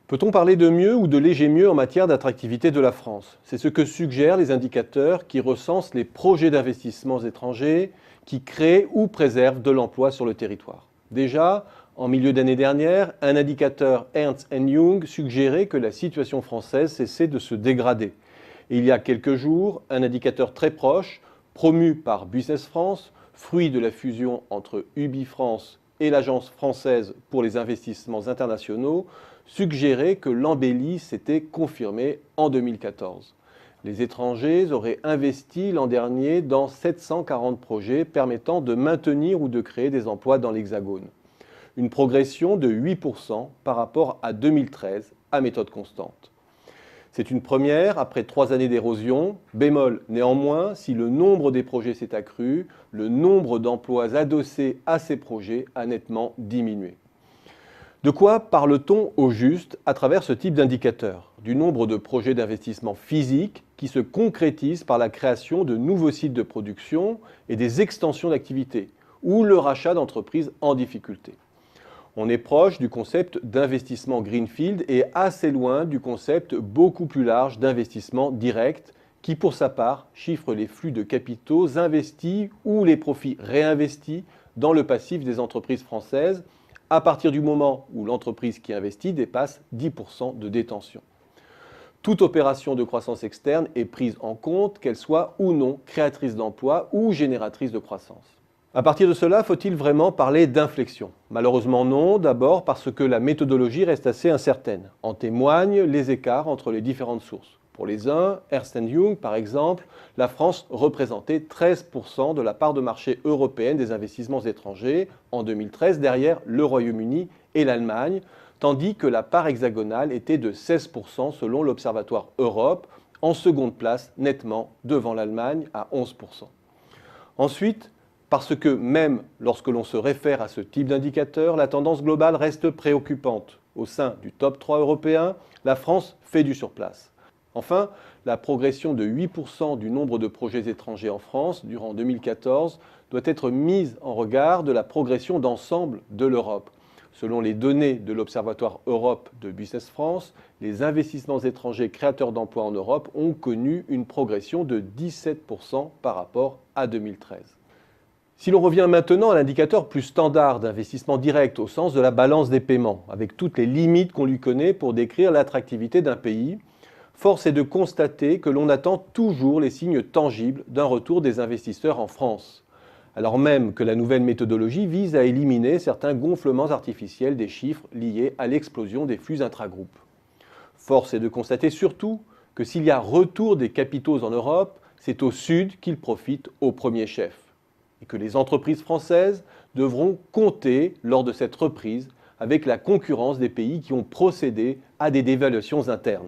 Peut-on parler de mieux ou de léger mieux en matière d'attractivité de la France? C'est ce que suggèrent les indicateurs qui recensent les projets d'investissements étrangers qui créent ou préservent de l'emploi sur le territoire. Déjà, en milieu d'année dernière, un indicateur Ernst Young suggérait que la situation française cessait de se dégrader. Et il y a quelques jours, un indicateur très proche, promu par Business France, fruit de la fusion entre UBI-France et l'Agence française pour les investissements internationaux, suggérait que l'embellie s'était confirmée en 2014. Les étrangers auraient investi l'an dernier dans 740 projets permettant de maintenir ou de créer des emplois dans l'Hexagone. Une progression de 8% par rapport à 2013 à méthode constante. C'est une première après 3 années d'érosion. Bémol néanmoins, si le nombre des projets s'est accru, le nombre d'emplois adossés à ces projets a nettement diminué. De quoi parle-t-on au juste à travers ce type d'indicateur? Du nombre de projets d'investissement physiques qui se concrétisent par la création de nouveaux sites de production et des extensions d'activité, ou le rachat d'entreprises en difficulté. On est proche du concept d'investissement greenfield et assez loin du concept beaucoup plus large d'investissement direct qui, pour sa part, chiffre les flux de capitaux investis ou les profits réinvestis dans le passif des entreprises françaises à partir du moment où l'entreprise qui investit dépasse 10% de détention. Toute opération de croissance externe est prise en compte, qu'elle soit ou non créatrice d'emplois ou génératrice de croissance. À partir de cela, faut-il vraiment parler d'inflexion? Malheureusement non, d'abord parce que la méthodologie reste assez incertaine. En témoignent les écarts entre les différentes sources. Pour les uns, Ernst Young par exemple, la France représentait 13% de la part de marché européenne des investissements étrangers en 2013 derrière le Royaume-Uni et l'Allemagne, tandis que la part hexagonale était de 16% selon l'Observatoire Europe, en seconde place nettement devant l'Allemagne à 11%. Ensuite, parce que même lorsque l'on se réfère à ce type d'indicateur, la tendance globale reste préoccupante. Au sein du top 3 européen, la France fait du surplace. Enfin, la progression de 8% du nombre de projets étrangers en France durant 2014 doit être mise en regard de la progression d'ensemble de l'Europe. Selon les données de l'Observatoire Europe de Business France, les investissements étrangers créateurs d'emplois en Europe ont connu une progression de 17% par rapport à 2013. Si l'on revient maintenant à l'indicateur plus standard d'investissement direct au sens de la balance des paiements, avec toutes les limites qu'on lui connaît pour décrire l'attractivité d'un pays, force est de constater que l'on attend toujours les signes tangibles d'un retour des investisseurs en France, alors même que la nouvelle méthodologie vise à éliminer certains gonflements artificiels des chiffres liés à l'explosion des flux intragroupes. Force est de constater surtout que s'il y a retour des capitaux en Europe, c'est au Sud qu'ils profitent au premier chef, et que les entreprises françaises devront compter lors de cette reprise avec la concurrence des pays qui ont procédé à des dévaluations internes.